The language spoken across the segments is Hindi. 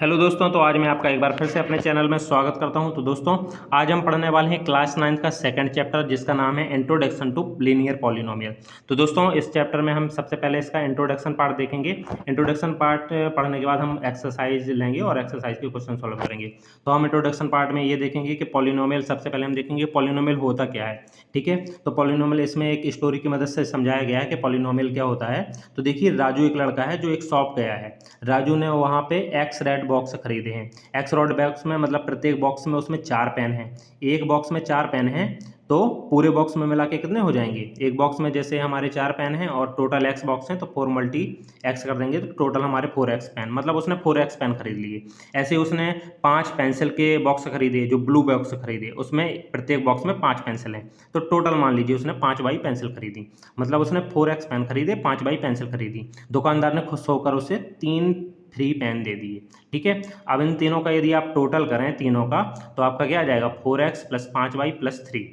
हेलो दोस्तों, तो आज मैं आपका एक बार फिर से अपने चैनल में स्वागत करता हूं। तो दोस्तों, आज हम पढ़ने वाले हैं क्लास 9 का सेकंड चैप्टर, जिसका नाम है इंट्रोडक्शन टू लीनियर पॉलिनोमियल। तो दोस्तों, इस चैप्टर में हम सबसे पहले इसका इंट्रोडक्शन पार्ट देखेंगे। इंट्रोडक्शन पार्ट पढ़ने के बाद हम एक्सरसाइज लेंगे और एक्सरसाइज के क्वेश्चन सॉल्व करेंगे। तो हम इंट्रोडक्शन पार्ट में ये देखेंगे कि पॉलिनोमियल, सबसे पहले हम देखेंगे पॉलिनोमियल होता क्या है। ठीक है, तो पॉलिनोमियल इसमें एक स्टोरी की मदद से समझाया गया है कि पॉलिनोमियल क्या होता है। तो देखिए, राजू एक लड़का है जो एक शॉप गया है। राजू ने वहाँ पे एक्स रेड बॉक्स खरीदे हैं। एक्स रॉड बॉक्स में मतलब प्रत्येक बॉक्स में उसमें 4 पेन हैं। एक बॉक्स में 4 पेन हैं, तो पूरे बॉक्स में मिला के कितने हो जाएंगे। एक बॉक्स में जैसे हमारे 4 पेन हैं और टोटल एक्स बॉक्स हैं, तो 4 मल्टी एक्स कर देंगे तो टोटल हमारे 4x पेन, मतलब उसने 4x पेन खरीद लिए। ऐसे ही उसने 5 पेंसिल के बॉक्स खरीदे, जो ब्लू बॉक्स खरीदे, उसमें प्रत्येक बॉक्स में 5 पेंसिल हैं, तो टोटल मान लीजिए उसने 5 बाई पेंसिल खरीदी, मतलब उसने 4x पेन खरीदे, 5 बाई पेंसिल खरीदी। दुकानदार ने खुश होकर उसे 3 फ्री पेन दे दिए। ठीक है, अब इन तीनों का यदि आप टोटल करें तीनों का, तो आपका क्या आ जाएगा, 4x प्लस 5y प्लस 3।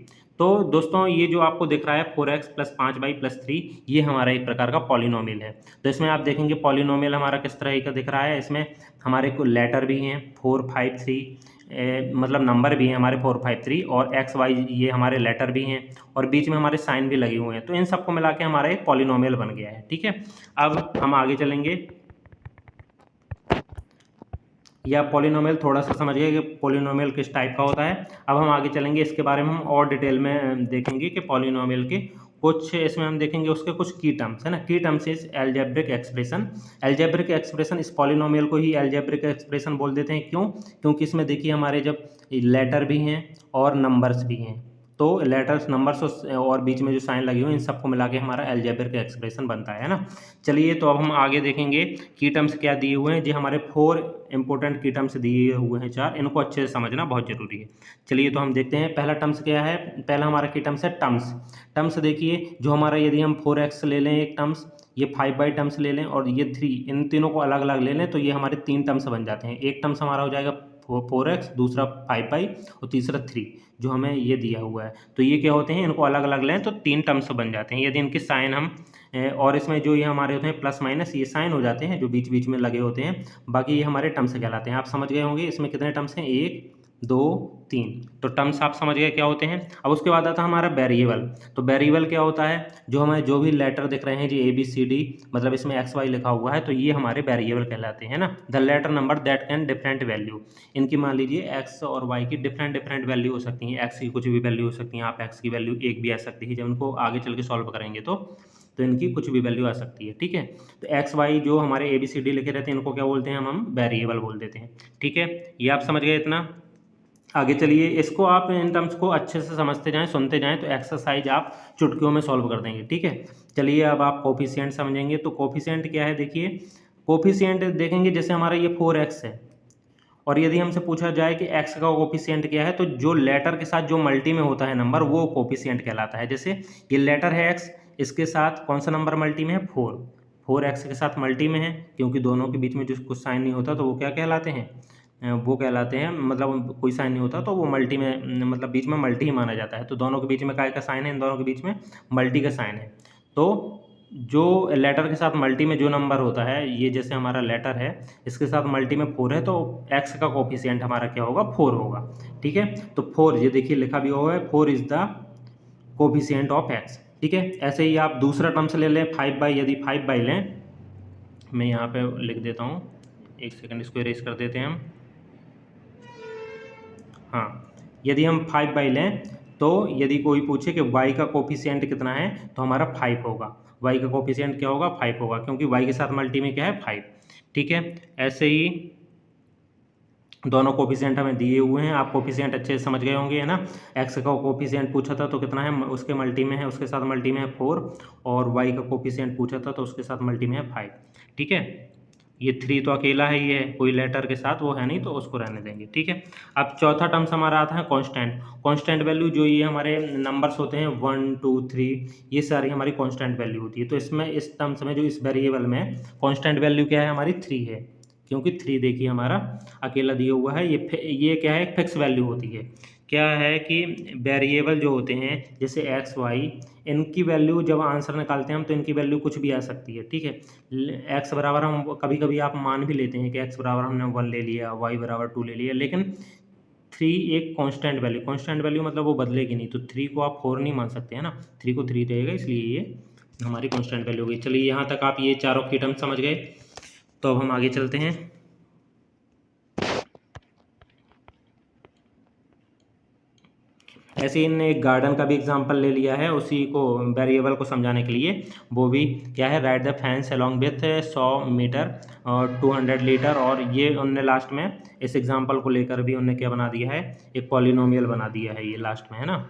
तो दोस्तों, ये जो आपको दिख रहा है 4x प्लस 5y प्लस 3, ये हमारा एक प्रकार का पॉलिनोमियल है। तो इसमें आप देखेंगे पॉलिनोमियल हमारा किस तरह का दिख रहा है। इसमें हमारे को लेटर भी हैं 4 5 3, मतलब नंबर भी हैं हमारे 4 5 3, और एक्स वाई ये हमारे लेटर भी हैं, और बीच में हमारे साइन भी लगे हुए हैं। तो इन सबको मिला के हमारा एक पॉलिनोमियल बन गया है। ठीक है, अब हम आगे चलेंगे। या पॉलिनोमियल थोड़ा सा समझ गए कि पॉलिनोमियल किस टाइप का होता है। अब हम आगे चलेंगे, इसके बारे में हम और डिटेल में देखेंगे कि पॉलिनोमियल के कुछ, इसमें हम देखेंगे उसके कुछ की टर्म्स है ना। की terms is algebraic expression. Algebraic expression, इस पॉलिनोमियल को ही एल्जेब्रिक एक्सप्रेशन बोल देते हैं। क्यों? क्योंकि इसमें देखिए हमारे जब लेटर भी हैं और नंबर्स भी हैं, तो लेटर्स, नंबर्स और बीच में जो साइन लगे हुए हैं, इन सबको मिला के हमारा एल्जेब्रिक एक्सप्रेशन बनता है ना। चलिए, तो अब हम आगे देखेंगे की टर्म्स क्या दिए हुए हैं। जी, हमारे 4 इंपॉर्टेंट की टर्म्स दिए हुए हैं, 4, इनको अच्छे से समझना बहुत जरूरी है। चलिए, तो हम देखते हैं पहला टर्म्स क्या है। पहला हमारा की टर्म्स है टर्म्स। टर्म्स देखिए, जो हमारा, यदि हम 4x ले लें एक टर्म्स, ये 5 बाई टर्म्स ले लें, और ये 3, इन तीनों को अलग अलग ले लें, तो ये हमारे 3 टर्म्स बन जाते हैं। एक टर्म्स हमारा हो जाएगा 4x, दूसरा 5 बाई, और तीसरा 3, जो हमें ये दिया हुआ है। तो ये क्या होते हैं, इनको अलग अलग लें तो 3 टर्म्स बन जाते हैं। यदि इनके साइन हम और इसमें जो ये हमारे होते हैं प्लस माइनस, ये साइन हो जाते हैं जो बीच बीच में लगे होते हैं। बाकी ये हमारे टर्म्स कहलाते हैं। आप समझ गए होंगे इसमें कितने टर्म्स हैं, 1 2 3। तो टर्म्स आप समझ गए क्या होते हैं। अब उसके बाद आता है हमारा वेरिएबल। तो वेरिएबल क्या होता है, जो हमें जो भी लेटर दिख रहे हैं जी ABCD, मतलब इसमें XY लिखा हुआ है, तो ये हमारे वेरिएबल कहलाते हैं ना। The letter number that can different value, इनकी मान लीजिए x और y की डिफरेंट डिफरेंट वैल्यू हो सकती हैं। x की कुछ भी वैल्यू हो सकती है, आप x की वैल्यू 1 भी आ सकती है। जब उनको आगे चल के सॉल्व करेंगे तो इनकी कुछ भी वैल्यू आ सकती है। ठीक है, तो एक्स वाई जो हमारे ABCD लिखे रहते हैं, इनको क्या बोलते हैं, हम वेरिएबल बोल देते हैं। ठीक है, ये आप समझ गए इतना। आगे चलिए, इसको आप इन टर्म्स को अच्छे से समझते जाएं, सुनते जाएं, तो एक्सरसाइज आप चुटकियों में सॉल्व कर देंगे। ठीक है, चलिए अब आप कोफिशिएंट समझेंगे। तो कोफिशिएंट क्या है, देखिए कोफिशिएंट देखेंगे, जैसे हमारा ये 4x है, और यदि हमसे पूछा जाए कि x का कोफिशिएंट क्या है, तो जो लेटर के साथ जो मल्टी में होता है नंबर, वो कोफिशिएंट कहलाता है। जैसे ये लेटर है x, इसके साथ कौन सा नंबर मल्टी में है, 4x के साथ मल्टी में है, क्योंकि दोनों के बीच में जो कुछ साइन नहीं होता, तो वो क्या कहलाते हैं, वो कहलाते हैं, मतलब कोई साइन नहीं होता तो वो मल्टी में, मतलब बीच में मल्टी ही माना जाता है। तो दोनों के बीच में काय का साइन है, इन दोनों के बीच में मल्टी का साइन है। तो जो लेटर के साथ मल्टी में जो नंबर होता है, ये जैसे हमारा लेटर है, इसके साथ मल्टी में 4 है, तो x का कोफिशिएंट हमारा क्या होगा, 4 होगा। ठीक है, तो 4, ये देखिए लिखा भी हुआ है, 4 is the coefficient of x। ठीक है, ऐसे ही आप दूसरा टर्म से ले लें 5 बाई। यदि 5 बाई लें, मैं यहाँ पे लिख देता हूँ, एक सेकंड, इसको इरेज कर देते हैं हम। हाँ, यदि हम 5 बाई लें, तो यदि कोई पूछे कि y का कोफिशिएंट कितना है, तो हमारा 5 होगा। y का कोफिशिएंट क्या होगा, 5 होगा, क्योंकि y के साथ मल्टी में क्या है, 5। ठीक है, ऐसे ही दोनों कोफिशिएंट हमें दिए हुए हैं, आप कोफिशिएंट अच्छे से समझ गए होंगे, है ना। x का कोफिशिएंट पूछा था तो कितना है, उसके मल्टी में है, उसके साथ मल्टी में है 4, और y का कोफिशिएंट पूछा था तो उसके साथ मल्टी में है 5। ठीक है, ये 3 तो अकेला है, ये कोई लेटर के साथ वो है नहीं, तो उसको रहने देंगे। ठीक है, अब चौथा टर्म्स हमारा आता है कांस्टेंट। कांस्टेंट वैल्यू, जो ये हमारे नंबर्स होते हैं 1 2 3, ये सारी हमारी कांस्टेंट वैल्यू होती है। तो इसमें, इस टर्म्स में, जो इस वेरिएबल में कांस्टेंट वैल्यू क्या है, हमारी 3 है, क्योंकि 3 देखिए हमारा अकेला दिया हुआ है। ये क्या है, फिक्स वैल्यू होती है। क्या है कि वेरिएबल जो होते हैं जैसे एक्स वाई, इनकी वैल्यू जब आंसर निकालते हैं हम तो इनकी वैल्यू कुछ भी आ सकती है, ठीक है। एक्स बराबर हम कभी कभी आप मान भी लेते हैं कि एक्स बराबर हमने 1 ले लिया, वाई बराबर 2 ले लिया, लेकिन 3 एक कांस्टेंट वैल्यू मतलब वो बदलेगी नहीं, तो 3 को आप 4 नहीं मान सकते हैं ना, 3 को 3 रहेगा, इसलिए ये हमारी कांस्टेंट वैल्यू होगी। चलिए यहाँ तक आप ये चारों की टर्म समझ गए, तो अब हम आगे चलते हैं। ऐसे ही इनने एक गार्डन का भी एग्जांपल ले लिया है उसी को वेरिएबल को समझाने के लिए। वो भी क्या है, write the fence along with 100 metre और 200 लीटर, और ये उनने लास्ट में इस एग्जांपल को लेकर भी उनने क्या बना दिया है, एक पॉलिनोमियल बना दिया है ये लास्ट में, है ना।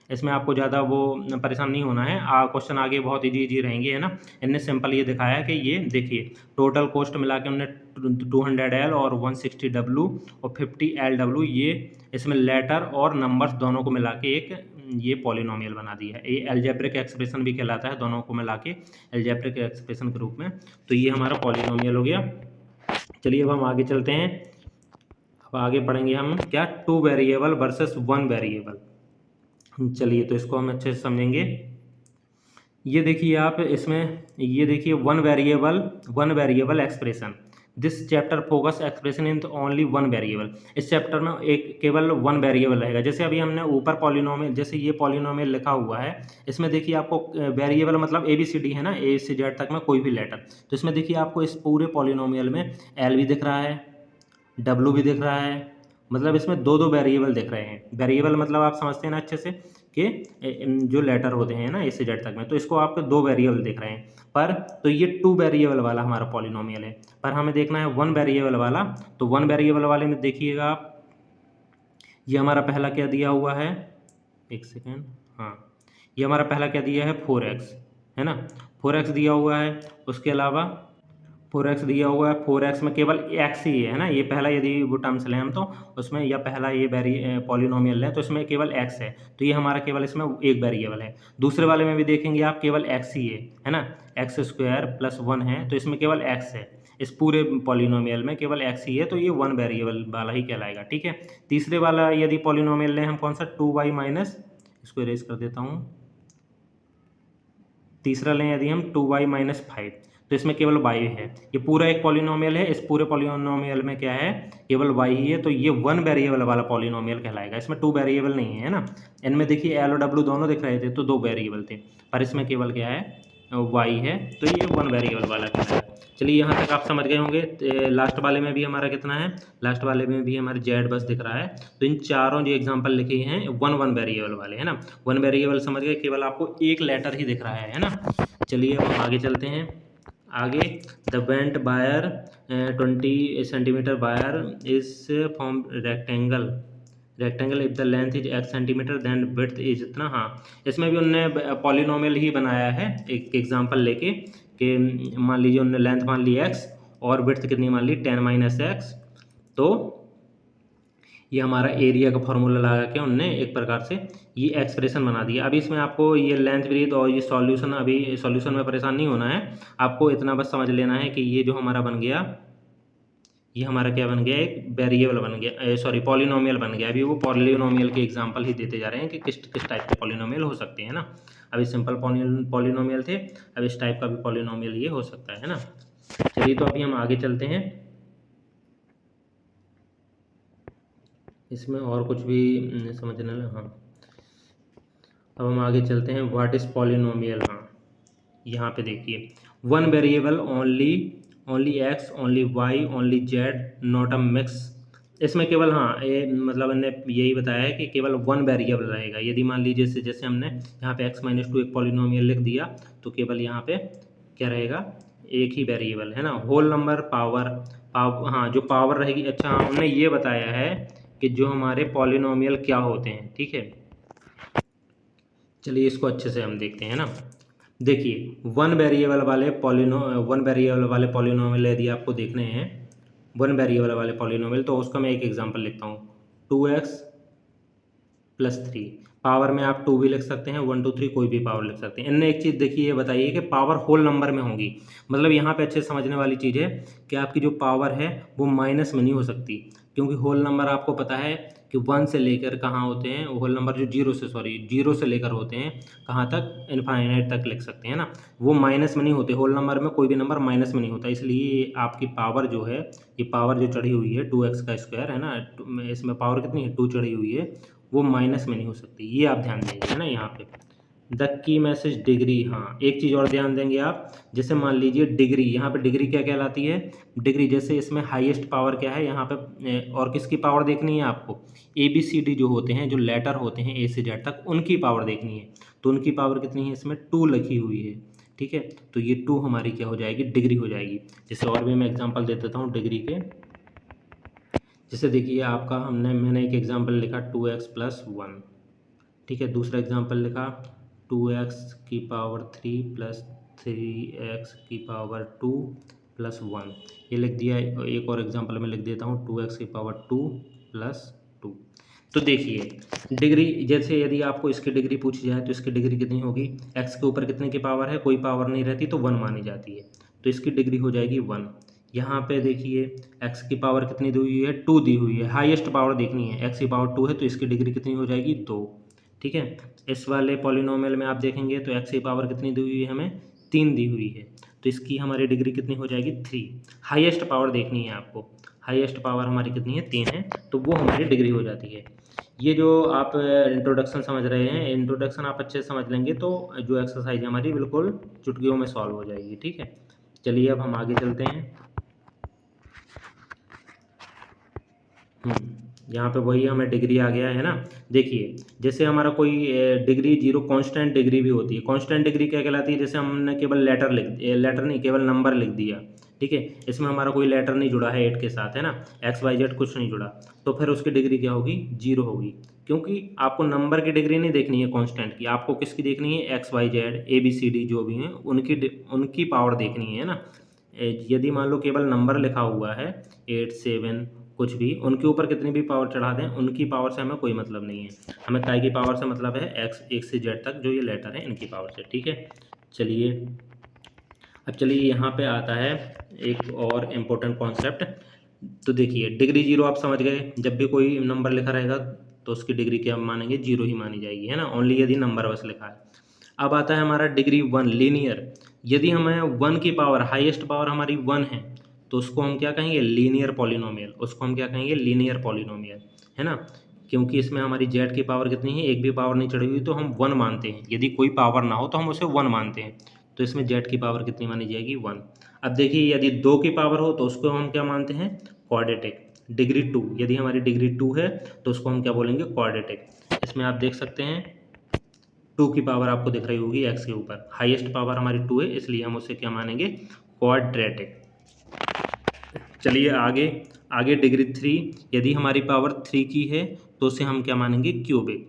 इसमें आपको ज़्यादा वो परेशान नहीं होना है, क्वेश्चन आगे बहुत इजी रहेंगे, है ना। इनने सिंपल ये दिखाया है कि ये देखिए टोटल कॉस्ट मिला के उन्होंने 200L और 160W और 50LW, ये इसमें लेटर और नंबर्स दोनों को मिला के एक ये पॉलिनोमियल बना दिया है। ये एल्जेब्रिक एक्सप्रेशन भी कहलाता है, दोनों को मिला के एल्जेब्रिक एक्सप्रेशन के रूप में। तो ये हमारा पॉलिनोमियल हो गया। चलिए अब हम आगे चलते हैं। अब आगे पढ़ेंगे हम क्या, 2 वेरिएबल वर्सेस 1 वेरिएबल। चलिए तो इसको हम अच्छे से समझेंगे। ये देखिए आप इसमें, ये देखिए one variable expression, this chapter focus expression in only one variable. इस चैप्टर में एक केवल वन वेरिएबल रहेगा। जैसे अभी हमने ऊपर पॉलिनोमियल, जैसे ये पॉलिनोमियल लिखा हुआ है, इसमें देखिए आपको वेरिएबल मतलब ABCD है ना, A से Z तक में कोई भी लेटर। तो इसमें देखिए आपको इस पूरे पॉलिनोमियल में L भी दिख रहा है, W भी दिख रहा है, मतलब इसमें दो वेरिएबल दिख रहे हैं। वेरिएबल मतलब आप समझते हैं ना अच्छे से कि जो लेटर होते हैं ना A से Z तक में, तो इसको आपको दो वेरिएबल दिख रहे हैं। पर तो ये 2 वेरिएबल वाला हमारा पॉलिनोमियल है, पर हमें देखना है 1 वेरिएबल वाला। तो 1 वेरिएबल वाले में देखिएगा आप, ये हमारा पहला क्या दिया हुआ है, एक सेकेंड, हाँ, ये हमारा पहला क्या दिया है 4x, है ना, 4x दिया हुआ है। उसके अलावा 4x दिया हुआ है, 4x में केवल x ही है ना, ये पहला यदि वो टर्म्स लें हम तो उसमें, या पहला ये पॉलिनोमियल लें तो इसमें केवल x है, तो ये हमारा केवल इसमें एक वेरिएबल है। दूसरे वाले में भी देखेंगे आप, केवल x ही है ना, x² + 1 है, तो इसमें केवल x है। इस पूरे पॉलिनोमियल में केवल x ही है, तो ये 1 वेरिएबल वाला ही कहलाएगा, ठीक है। तीसरे वाला यदि पॉलिनोमियल लें हम, कौन सा, 2y माइनस, इसको इरेज कर देता हूँ, तीसरा लें यदि हम 2y - 5, तो इसमें केवल y है। ये पूरा एक पॉलिनोमियल है, इस पूरे पॉलिनोमियल में क्या है, केवल y ही है, तो ये 1 वेरिएबल वाला पॉलिनोमियल कहलाएगा। इसमें 2 वेरिएबल नहीं है ना। इनमें देखिए L और W दोनों दिख रहे थे, तो 2 वेरिएबल थे, पर इसमें केवल क्या है, y है, तो ये 1 वेरिएबल वाला कहलाएगा। चलिए यहाँ तक आप समझ गए होंगे। लास्ट वाले में भी हमारा कितना है, लास्ट वाले में भी हमारे जेड बस दिख रहा है। तो इन चारों जो एग्जांपल लिखे हैं 1 वेरिएबल वाले, है ना। 1 वेरिएबल समझ गए, केवल आपको एक लेटर ही दिख रहा है ना। चलिए अब हम आगे चलते हैं। आगे, the bent wire 20 centimetre wire is form rectangle if the length is x centimetre then width is इतना। हाँ, इसमें भी उनने पॉलिनोमियल ही बनाया है, एक एग्जांपल लेके कि मान लीजिए उनने लेंथ मान ली x और विड्थ कितनी मान ली 10 - x, तो ये हमारा एरिया का फॉर्मूला लगा के उनने एक प्रकार से ये एक्सप्रेशन बना दिया। अभी इसमें आपको ये लेंथ ब्रीथ और ये सॉल्यूशन, अभी सॉल्यूशन में परेशान नहीं होना है, आपको इतना बस समझ लेना है कि ये जो हमारा बन गया, ये हमारा क्या बन गया, एक वेरिएबल बन गया, सॉरी पॉलिनोमियल बन गया। अभी वो पॉलिनोमियल के एग्जांपल ही देते जा रहे हैं कि किस किस टाइप के पॉलिनोमियल हो सकते हैं ना। अभी सिंपल पॉलिनोमियल थे, अब इस टाइप का भी पॉलिनोमियल ये हो सकता है ना। चलिए तो अभी हम आगे चलते हैं, इसमें और कुछ भी समझने लगा। हाँ, अब हम आगे चलते हैं, व्हाट इज़ पॉलिनोमियल। हाँ, यहाँ पे देखिए, 1 variable only x only y only z not a mix. इसमें केवल, हाँ, ये मतलब हमने यही बताया है कि केवल 1 वेरिएबल रहेगा। यदि मान लीजिए जैसे हमने यहाँ पे x - 2 एक पॉलिनोमियल लिख दिया, तो केवल यहाँ पे क्या रहेगा, एक ही वेरिएबल, है ना। होल नंबर पावर, हाँ, जो पावर रहेगी। अच्छा हाँ, हमने ये बताया है कि जो हमारे पॉलिनोमियल क्या होते हैं, ठीक है। चलिए इसको अच्छे से हम देखते हैं ना। देखिए 1 वेरिएबल वाले पॉलिनोमियल यदि आपको देखने हैं 1 वेरिएबल वाले पॉलिनोमियल, तो उसका मैं एक एग्जांपल लिखता हूँ, 2x +3। पावर में आप 2 भी लिख सकते हैं, 1 2 3 कोई भी पावर लिख सकते हैं। इनने एक चीज़ देखिए, ये बताइए कि पावर होल नंबर में होंगी, मतलब यहाँ पे अच्छे समझने वाली चीज़ है कि आपकी जो पावर है वो माइनस में नहीं हो सकती, क्योंकि होल नंबर आपको पता है कि 1 से लेकर कहाँ होते हैं, होल नंबर जो 0 से लेकर होते हैं कहाँ तक, इनफाइनाइट तक लिख सकते हैं ना, वो माइनस में नहीं होते। होल नंबर में कोई भी नंबर माइनस में नहीं होता, इसलिए आपकी पावर जो है, ये पावर जो चढ़ी हुई है 2x का स्क्वायर है ना, इसमें पावर कितनी है 2 चढ़ी हुई है, वो माइनस में नहीं हो सकती, ये आप ध्यान देंगे है ना। यहाँ पे द की मैसेज डिग्री, हाँ एक चीज़ और ध्यान देंगे आप, जैसे मान लीजिए डिग्री, यहाँ पे डिग्री क्या कहलाती है, डिग्री जैसे इसमें हाईएस्ट पावर क्या है यहाँ पे, और किसकी पावर देखनी है आपको, ABCD जो होते हैं, जो लेटर होते हैं A से Z तक, उनकी पावर देखनी है। तो उनकी पावर कितनी है, इसमें 2 लिखी हुई है, ठीक है। तो ये 2 हमारी क्या हो जाएगी, डिग्री हो जाएगी। जैसे और भी मैं एग्जांपल दे देता हूँ डिग्री के, जैसे देखिए आपका मैंने एक एग्जांपल लिखा 2x + 1, ठीक है। दूसरा एग्जांपल लिखा 2x की पावर 3 + 3x की पावर 2 + 1, ये लिख दिया। एक और एग्जांपल में लिख देता हूँ 2x की पावर 2 + 2। तो देखिए डिग्री, जैसे यदि आपको इसकी डिग्री पूछी जाए तो इसकी डिग्री कितनी होगी, x के ऊपर कितने की पावर है, कोई पावर नहीं रहती तो 1 मानी जाती है, तो इसकी डिग्री हो जाएगी 1। यहाँ पे देखिए x की पावर कितनी दी हुई है, 2 दी हुई है, हाईएस्ट पावर देखनी है, x की पावर 2 है तो इसकी डिग्री कितनी हो जाएगी, 2, ठीक है। इस वाले पॉलिनोमियल में आप देखेंगे तो x की पावर कितनी दी हुई है, हमें 3 दी हुई है, तो इसकी हमारी डिग्री कितनी हो जाएगी, 3। हाईएस्ट पावर देखनी है आपको, हाईएस्ट पावर हमारी कितनी है, 3 है, तो वो हमारी डिग्री हो जाती है। ये जो आप इंट्रोडक्शन समझ रहे हैं, इंट्रोडक्शन आप अच्छे से समझ लेंगे तो जो एक्सरसाइज है हमारी बिल्कुल चुटकियों में सॉल्व हो जाएगी, ठीक है। चलिए अब हम आगे चलते हैं। यहाँ पे वही हमें डिग्री आ गया है ना। देखिए जैसे हमारा कोई डिग्री 0 कांस्टेंट डिग्री भी होती है। कांस्टेंट डिग्री क्या कहलाती है, जैसे हमने केवल लेटर नहीं, केवल नंबर लिख दिया, ठीक है, इसमें हमारा कोई लेटर नहीं जुड़ा है 8 के साथ, है ना, XYZ कुछ नहीं जुड़ा, तो फिर उसकी डिग्री क्या होगी, 0 होगी, क्योंकि आपको नंबर की डिग्री नहीं देखनी है कांस्टेंट की, आपको किसकी देखनी है, XYZ ABCD जो भी हैं उनकी पावर देखनी है ना। यदि मान लो केवल नंबर लिखा हुआ है 8 7 कुछ भी, उनके ऊपर कितनी भी पावर चढ़ा दें, उनकी पावर से हमें कोई मतलब नहीं है, हमें काय की पावर से मतलब है x 1 से z तक जो ये लेटर है इनकी पावर से, ठीक है। चलिए अब चलिए यहाँ पे आता है एक और इम्पोर्टेंट कॉन्सेप्ट। तो देखिए डिग्री 0 आप समझ गए, जब भी कोई नंबर लिखा रहेगा तो उसकी डिग्री क्या मानेंगे, 0 ही मानी जाएगी, है ना, ओनली यदि नंबर बस लिखा है। अब आता है हमारा डिग्री 1 लीनियर। यदि हमें 1 की पावर, हाईएस्ट पावर हमारी 1 है, तो उसको हम क्या कहेंगे, लीनियर पॉलिनोमियल, उसको हम क्या कहेंगे, लीनियर पॉलिनोमियल, है ना। क्योंकि इसमें हमारी जेड की पावर कितनी है, एक भी पावर नहीं चढ़ी हुई, तो हम 1 मानते हैं, यदि कोई पावर ना हो तो हम उसे 1 मानते हैं, तो इसमें जेड की पावर कितनी मानी जाएगी, 1। अब देखिए यदि 2 की पावर हो तो उसको हम क्या मानते हैं, क्वाड्रेटिक। डिग्री 2, यदि हमारी डिग्री 2 है तो उसको हम क्या बोलेंगे, क्वाड्रेटिक। इसमें आप देख सकते हैं 2 की पावर आपको दिख रही होगी x के ऊपर, हाईएस्ट पावर हमारी 2 है, इसलिए हम उसे क्या मानेंगे, क्वाड्रेटिक। चलिए आगे, आगे डिग्री 3, यदि हमारी पावर 3 की है तो उसे हम क्या मानेंगे, क्यूबिक,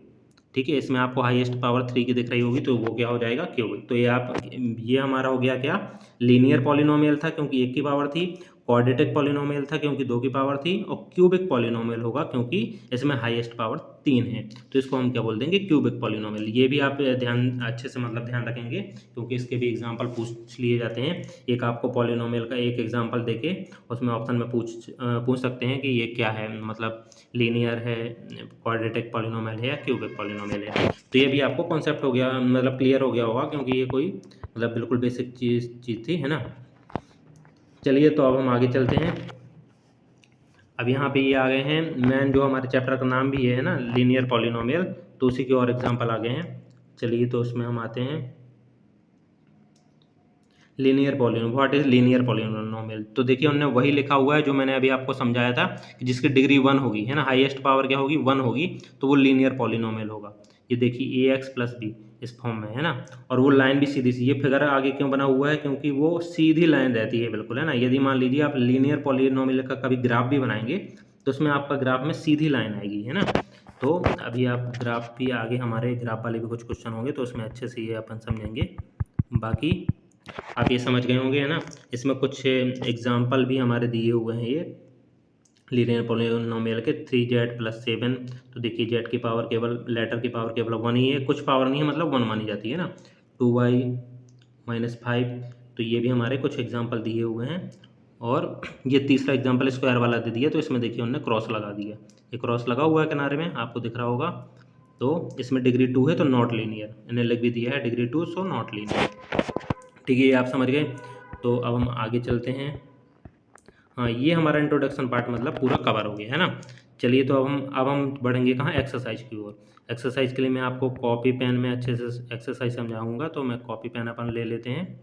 ठीक है। इसमें आपको हाईएस्ट पावर 3 की दिख रही होगी तो वो क्या हो जाएगा, क्यूबिक। तो ये हमारा हो गया क्या, लीनियर पॉलिनोमियल था क्योंकि 1 की पावर थी, क्वाड्रेटिक पॉलिनोमियल था क्योंकि 2 की पावर थी, और क्यूबिक पॉलिनोमियल होगा क्योंकि इसमें हाईएस्ट पावर 3 है, तो इसको हम क्या बोल देंगे, क्यूबिक पॉलिनोमियल। ये भी आप ध्यान अच्छे से मतलब ध्यान रखेंगे क्योंकि इसके भी एग्जांपल पूछ लिए जाते हैं। एक आपको पॉलिनोमियल का एक एग्जांपल देके उसमें ऑप्शन में पूछ सकते हैं कि ये क्या है, मतलब लीनियर है, क्वाड्रेटिक पॉलिनोमियल है या क्यूबिक पॉलिनोमियल है। तो ये भी आपको कॉन्सेप्ट हो गया, मतलब क्लियर हो गया होगा क्योंकि ये कोई मतलब बिल्कुल बेसिक चीज़ थी, है ना। चलिए तो अब हम आगे चलते हैं। अब यहाँ पे ये आ गए हैं मैन, जो हमारे चैप्टर का नाम भी है ना, लीनियर पॉलिनोमियल, तो उसी के और एग्जांपल आ गए हैं। चलिए तो उसमें हम आते हैं, linear polynomial, what is linear polynomial. तो देखिए उन्होंने वही लिखा हुआ है जो मैंने अभी आपको समझाया था कि जिसकी डिग्री 1 होगी, है ना, हाईएस्ट पावर क्या होगी, 1 होगी, तो वो लीनियर पॉलिनोमियल होगा। ये देखिए ax + b इस फॉर्म में, है ना, और वो लाइन भी सीधी सी, ये फिगर आगे क्यों बना हुआ है, क्योंकि वो सीधी लाइन रहती है बिल्कुल, है ना। यदि मान लीजिए आप लीनियर पॉलिनोमियल का कभी ग्राफ भी बनाएंगे तो उसमें आपका ग्राफ में सीधी लाइन आएगी, है ना। तो अभी आप ग्राफ भी आगे, हमारे ग्राफ वाले भी कुछ क्वेश्चन होंगे तो उसमें अच्छे से ये अपन समझेंगे। बाकी आप ये समझ गए होंगे, है ना। इसमें कुछ एग्जाम्पल भी हमारे दिए हुए हैं, ये लीनियर पॉलिनोमियल के 3z + 7, तो देखिए z की पावर केवल लेटर की पावर केवल 1 ही है, कुछ पावर नहीं है, मतलब 1 मानी जाती है ना। 2y - 5, तो ये भी हमारे कुछ एग्जाम्पल दिए हुए हैं। और ये तीसरा एग्जाम्पल स्क्वायर वाला दे दिया, तो इसमें देखिए उन्होंने क्रॉस लगा दिया, ये क्रॉस लगा हुआ है किनारे में, आपको दिख रहा होगा। तो इसमें डिग्री 2 है तो नॉट लीनियर, इन्हें लिख भी दिया है डिग्री 2, सो नॉट लीनियर। ठीक है, ये आप समझ गए। तो अब हम आगे चलते हैं। हाँ, ये हमारा इंट्रोडक्शन पार्ट मतलब पूरा कवर हो गया है ना। चलिए, तो अब हम बढ़ेंगे कहाँ, एक्सरसाइज की ओर। एक्सरसाइज के लिए मैं आपको कॉपी पेन में अच्छे से एक्सरसाइज समझाऊंगा, तो मैं कॉपी पेन अपन ले लेते हैं।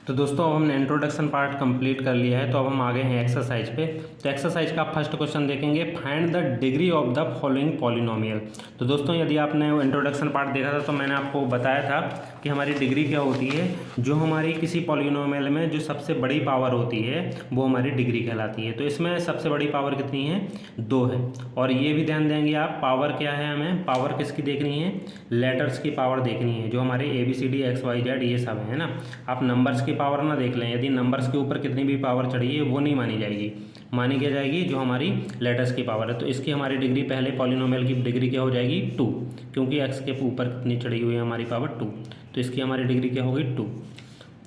तो दोस्तों, अब हमने इंट्रोडक्शन पार्ट कंप्लीट कर लिया है, तो अब हम आ गए हैं एक्सरसाइज पे। तो एक्सरसाइज का फर्स्ट क्वेश्चन देखेंगे, find the degree of the following polynomial. तो दोस्तों, यदि आपने इंट्रोडक्शन पार्ट देखा था तो मैंने आपको बताया था कि हमारी डिग्री क्या होती है। जो हमारी किसी पॉलिनोमियल में जो सबसे बड़ी पावर होती है वो हमारी डिग्री कहलाती है। तो इसमें सबसे बड़ी पावर कितनी है, 2 है। और ये भी ध्यान देंगे आप, पावर क्या है, हमें पावर किसकी देखनी है, लेटर्स की पावर देखनी है, जो हमारे ABCD XYZ ये सब है ना। आप नंबर्स की पावर ना देख लें, यदि नंबर्स के ऊपर कितनी भी पावर चढ़ी है वो नहीं मानी जाएगी, मानी क्या जाएगी जो हमारी लेटर्स की पावर है। तो इसकी हमारी डिग्री, पहले पॉलिनोमियल की डिग्री क्या हो जाएगी, 2, क्योंकि x के ऊपर कितनी चढ़ी हुई है हमारी पावर 2, तो इसकी हमारी डिग्री क्या होगी, 2।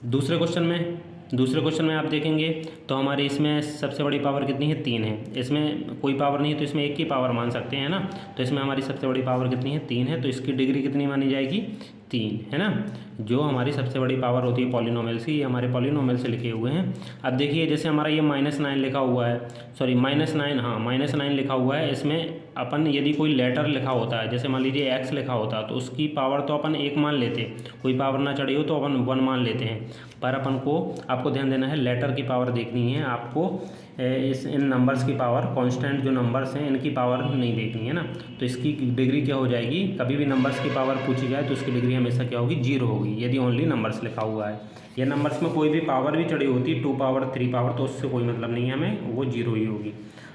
दूसरे क्वेश्चन में आप देखेंगे तो हमारी इसमें सबसे बड़ी पावर कितनी है, 3 है। इसमें कोई पावर नहीं है तो इसमें एक की पावर मान सकते हैं ना। तो इसमें हमारी सबसे बड़ी पावर कितनी है, 3 है, तो इसकी डिग्री कितनी मानी जाएगी, 3 है ना। जो हमारी सबसे बड़ी पावर होती है पॉलिनोमियल्स की, ये हमारे पॉलिनोमियल से लिखे हुए हैं। अब देखिए, जैसे हमारा ये -9 लिखा हुआ है, सॉरी -9, हाँ -9 लिखा हुआ है। इसमें अपन यदि कोई लेटर लिखा होता है, जैसे मान लीजिए x लिखा होता है, तो उसकी पावर तो अपन 1 मान लेते, कोई पावर ना चढ़ी हो तो अपन 1 मान लेते हैं। पर आपको ध्यान देना है, लेटर की पावर देखनी है आपको, इन नंबर्स की पावर, कांस्टेंट जो नंबर्स हैं इनकी पावर नहीं देखनी है ना। तो इसकी डिग्री क्या हो जाएगी, कभी भी नंबर्स की पावर पूछी जाए तो उसकी डिग्री हमेशा क्या होगी, 0 होगी, यदि ओनली नंबर्स लिखा हुआ है। या नंबर्स में कोई भी पावर भी चढ़ी होती, 2 पावर 3 पावर, तो उससे कोई मतलब नहीं है हमें, वो 0 ही होगी।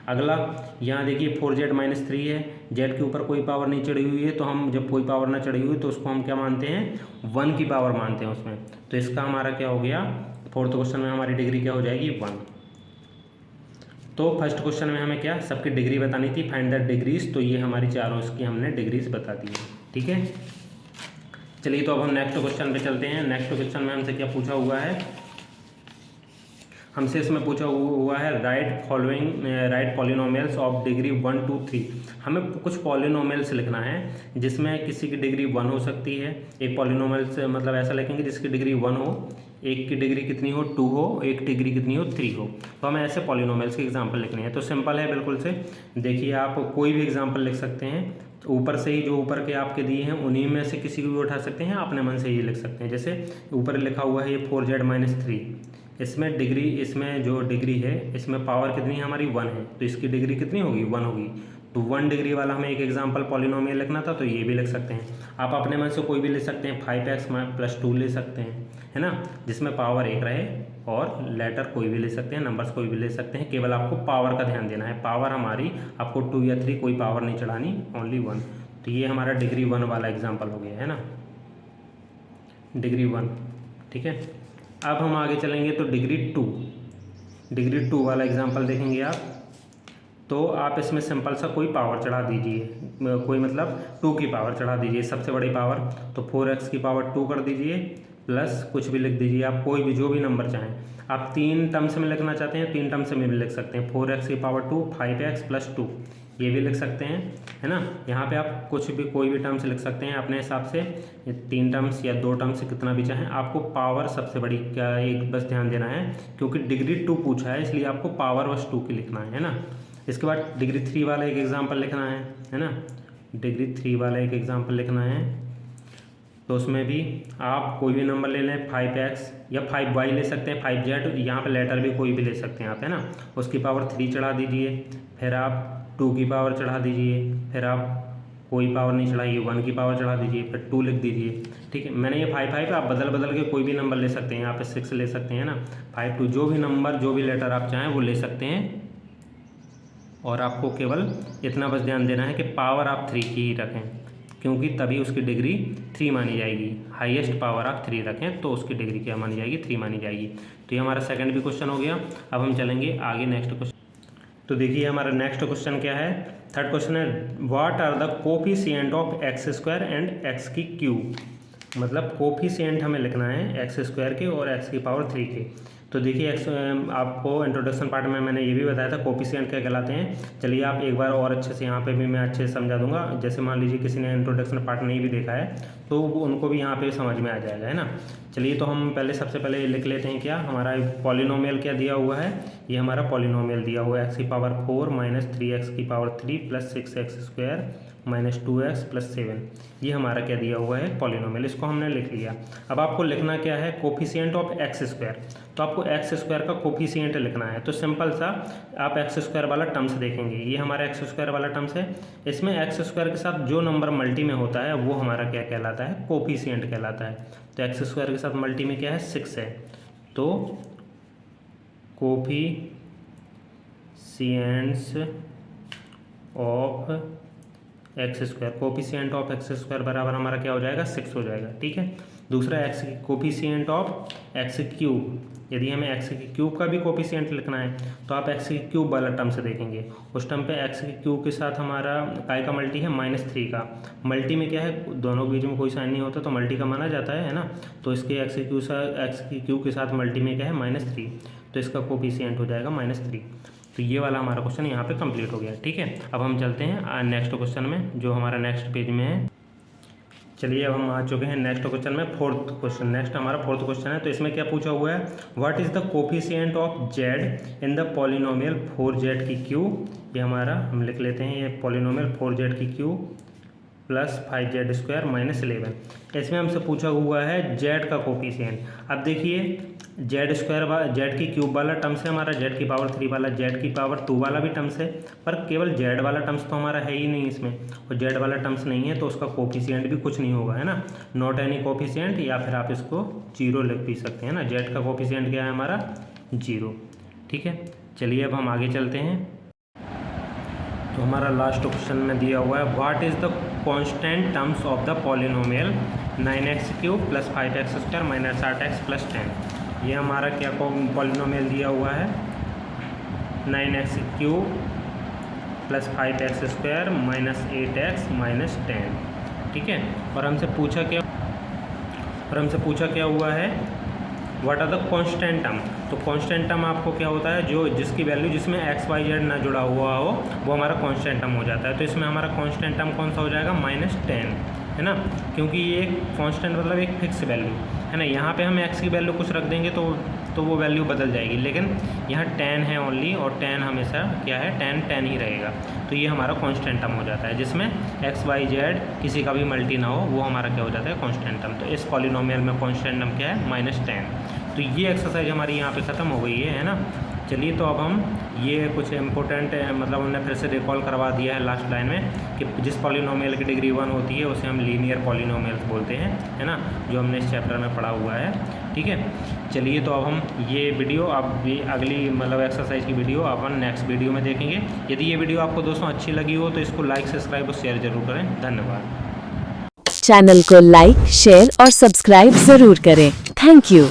अगला, यहाँ देखिए 4z - 3 है, z के ऊपर कोई पावर नहीं चढ़ी हुई है, तो हम जब कोई पावर ना चढ़ी हुई तो उसको हम क्या मानते हैं, 1 की पावर मानते हैं उसमें। तो इसका हमारा क्या हो गया, फोर्थ क्वेश्चन में हमारी डिग्री क्या हो जाएगी, 1। तो फर्स्ट क्वेश्चन में हमें क्या, सबकी डिग्री बतानी थी, फाइंड द डिग्रीज, तो ये हमारी चारों इसकी हमने डिग्रीज बता दी है। ठीक है, चलिए, तो अब हम नेक्स्ट क्वेश्चन पे चलते हैं। नेक्स्ट क्वेश्चन में हमसे क्या पूछा हुआ है, हमसे इसमें पूछा हुआ है, राइट पॉलिनोमियल्स ऑफ डिग्री 1 2 3। हमें कुछ पॉलिनोमियल्स लिखना है जिसमें किसी की डिग्री 1 हो सकती है। एक पॉलिनोमियल से मतलब ऐसा लिखेंगे जिसकी डिग्री 1 हो, एक की डिग्री कितनी हो, 2 हो, एक डिग्री कितनी हो, 3 हो। तो हमें ऐसे पॉलिनोमियल्स के एग्जाम्पल लिखने हैं। तो सिंपल है बिल्कुल से, देखिए आप कोई भी एग्जाम्पल लिख सकते हैं, ऊपर से ही जो ऊपर के आपके दिए हैं उन्हीं में से किसी को भी उठा सकते हैं, अपने मन से ये लिख सकते हैं। जैसे ऊपर लिखा हुआ है ये 4z - 3, इसमें जो डिग्री है, इसमें पावर कितनी है हमारी, 1 है, तो इसकी डिग्री कितनी होगी, 1 होगी। तो 1 डिग्री वाला हमें एक एग्जांपल पॉलिनोमियल लिखना था, तो ये भी लिख सकते हैं। आप अपने मन से कोई भी ले सकते हैं, 5x + 2 ले सकते हैं, है ना, जिसमें पावर 1 रहे, और लेटर कोई भी ले सकते हैं, नंबर्स कोई भी ले सकते हैं, केवल आपको पावर का ध्यान देना है। पावर हमारी आपको 2 या 3 कोई पावर नहीं चढ़ानी, ओनली 1। तो ये हमारा डिग्री 1 वाला एग्जाम्पल हो गया है ना, डिग्री 1। ठीक है, अब हम आगे चलेंगे तो डिग्री 2 वाला एग्जांपल देखेंगे आप। तो आप इसमें सिंपल सा कोई पावर चढ़ा दीजिए, कोई मतलब 2 की पावर चढ़ा दीजिए, सबसे बड़ी पावर। तो 4x की पावर 2 कर दीजिए, प्लस कुछ भी लिख दीजिए आप, कोई भी जो भी नंबर चाहें। आप 3 टर्म्स में लिखना चाहते हैं, 3 टर्म्स में भी लिख सकते हैं, 4x की पावर 2, 5x + 2, ये भी लिख सकते हैं, है ना। यहाँ पे आप कुछ भी कोई भी टर्म्स लिख सकते हैं अपने हिसाब से, 3 टर्म्स या 2 टर्म्स कितना भी चाहें। आपको पावर सबसे बड़ी क्या, एक बस ध्यान देना है, क्योंकि डिग्री 2 पूछा है, इसलिए आपको पावर बस 2 की लिखना है ना। इसके बाद डिग्री 3 वाला एक एग्जाम्पल लिखना है ना, डिग्री 3 वाला एक एग्जाम्पल लिखना है। तो उसमें भी आप कोई भी नंबर ले लें, 5x या 5y ले सकते हैं, 5z, यहाँ पे लेटर भी कोई भी ले सकते हैं आप, है ना। उसकी पावर 3 चढ़ा दीजिए, फिर आप 2 की पावर चढ़ा दीजिए, फिर आप कोई पावर नहीं चढ़ाइए, 1 की पावर चढ़ा दीजिए, फिर 2 लिख दीजिए। ठीक है, मैंने ये 5 आप बदल के कोई भी नंबर ले सकते हैं, यहाँ पे 6 ले सकते हैं ना, 5 2, जो भी नंबर जो भी लेटर आप चाहें वो ले सकते हैं। और आपको केवल इतना बस ध्यान देना है कि पावर आप 3 की ही रखें, क्योंकि तभी उसकी डिग्री 3 मानी जाएगी। हाईएस्ट पावर आप 3 रखें तो उसकी डिग्री क्या मानी जाएगी, 3 मानी जाएगी। तो ये हमारा सेकंड भी क्वेश्चन हो गया। अब हम चलेंगे आगे नेक्स्ट क्वेश्चन। तो देखिए हमारा नेक्स्ट क्वेश्चन क्या है, थर्ड क्वेश्चन है what are the coefficient of x square and x की क्यूब। मतलब कोफिशिएंट हमें लिखना है एक्स स्क्वायर के और एक्स की पावर 3 के। तो देखिए आपको इंट्रोडक्शन पार्ट में मैंने ये भी बताया था कोफिशिएंट क्या कहलाते हैं। चलिए आप एक बार और अच्छे से यहाँ पे भी मैं अच्छे से समझा दूंगा। जैसे मान लीजिए किसी ने इंट्रोडक्शन पार्ट नहीं भी देखा है तो उनको भी यहाँ पे समझ में आ जाएगा, है ना। चलिए तो हम सबसे पहले लिख लेते हैं क्या हमारा पॉलिनोमियल क्या दिया हुआ है। ये हमारा पॉलिनोमियल दिया हुआ है एक्स की पावर 4 माइनस 3x की power 3 plus 6x square minus 2x plus 7, ये हमारा क्या दिया हुआ है पॉलिनोमियल। इसको हमने लिख लिया। अब आपको लिखना क्या है कोफिशिएंट ऑफ एक्स स्क्वायर। तो आपको एक्स स्क्वायर का कोफिशिएंट लिखना है। तो सिंपल सा आप एक्स स्क्वायर वाला टर्म्स देखेंगे, ये हमारा एक्स स्क्वायर वाला टर्म्स है। इसमें एक्स स्क्वायर के साथ जो नंबर मल्टी में होता है वो हमारा क्या कहलाता है कोफिशिएंट कहलाता है। तो एक्स स्क्वायर के साथ मल्टी में क्या है 6 है, तो coefficients of x square, coefficient of x square बराबर हमारा क्या हो जाएगा 6 हो जाएगा, ठीक है। दूसरा x coefficient of x cube, यदि हमें एक्स की क्यूब का भी कोफिशिएंट लिखना है तो आप एक्स की क्यूब वाला टर्म से देखेंगे। उस टर्म पे एक्स की क्यूब के साथ हमारा काय का मल्टी है -3 का। मल्टी में क्या है दोनों के बीच में कोई साइन नहीं होता तो मल्टी का माना जाता है ना। तो इसके एक्स की क्यूब के साथ मल्टी में क्या है -3, तो इसका कोफिशिएंट हो जाएगा -3। तो ये वाला हमारा क्वेश्चन यहाँ पे कंप्लीट हो गया, ठीक है। अब हम चलते हैं नेक्स्ट क्वेश्चन में जो हमारा नेक्स्ट पेज में है। चलिए अब हम आ चुके हैं नेक्स्ट क्वेश्चन में, फोर्थ क्वेश्चन। नेक्स्ट हमारा फोर्थ क्वेश्चन है। तो इसमें क्या पूछा हुआ है what is the coefficient of Z in the polynomial 4z की क्यूब। ये हमारा हम लिख लेते हैं ये पॉलिनोमियल 4z की cube plus 5z square minus 11। इसमें हमसे पूछा हुआ है जेड का कोफिशिएंट। अब देखिए जेड स्क्वायर जेड की क्यूब वाला टर्म्स है हमारा, जेड की पावर 3 वाला, जेड की पावर 2 वाला भी टर्म्स है, पर केवल जेड वाला टर्म्स तो हमारा है ही नहीं इसमें, और जेड वाला टर्म्स नहीं है तो उसका कोफिशिएंट भी कुछ नहीं होगा, है ना। नॉट एनी कोफिशिएंट, या फिर आप इसको 0 लिख भी सकते हैं ना। जेड का कोफिशिएंट क्या है हमारा 0, ठीक है। चलिए अब हम आगे चलते हैं। तो हमारा लास्ट क्वेश्चन में दिया हुआ है what is the constant terms of the polynomial 9x cube plus 5x square minus 8x plus 10। ये हमारा क्या पॉलिनोमियल दिया हुआ है 9x cube plus 5x square minus 8x minus 10, ठीक है। और हमसे पूछा क्या हुआ है what are the constant term. तो कांस्टेंट टर्म आपको क्या होता है जो जिसकी वैल्यू जिसमें x,y,z ना जुड़ा हुआ हो वो हमारा कांस्टेंट टर्म हो जाता है। तो इसमें हमारा कांस्टेंट टर्म कौन सा हो जाएगा -10, है ना, क्योंकि ये कांस्टेंट मतलब एक फिक्स वैल्यू है ना। यहाँ पे हम x की वैल्यू कुछ रख देंगे तो वो वैल्यू बदल जाएगी, लेकिन यहाँ 10 है ओनली, और 10 हमेशा क्या है 10 ही रहेगा। तो ये हमारा कांस्टेंट टर्म हो जाता है जिसमें x,y,z किसी का भी मल्टी ना हो, वो हमारा क्या हो जाता है कांस्टेंट टर्म। तो इस पॉलिनोमियल में कांस्टेंट टर्म क्या है -10। तो ये एक्सरसाइज हमारी यहाँ पे ख़त्म हो गई है ना। चलिए तो अब हम ये कुछ इंपॉर्टेंट मतलब उन्होंने फिर से रिकॉल करवा दिया है लास्ट लाइन में कि जिस पॉलिनोमियल की डिग्री 1 होती है उसे हम लीनियर पॉलिनोमियल बोलते हैं, है ना, जो हमने इस चैप्टर में पढ़ा हुआ है, ठीक है। चलिए तो अब हम ये वीडियो अब भी अगली मतलब एक्सरसाइज की वीडियो अपन नेक्स्ट वीडियो में देखेंगे। यदि ये वीडियो आपको दोस्तों अच्छी लगी हो तो इसको लाइक सब्सक्राइब और शेयर जरूर करें। धन्यवाद। चैनल को लाइक शेयर और सब्सक्राइब जरूर करें। Thank you.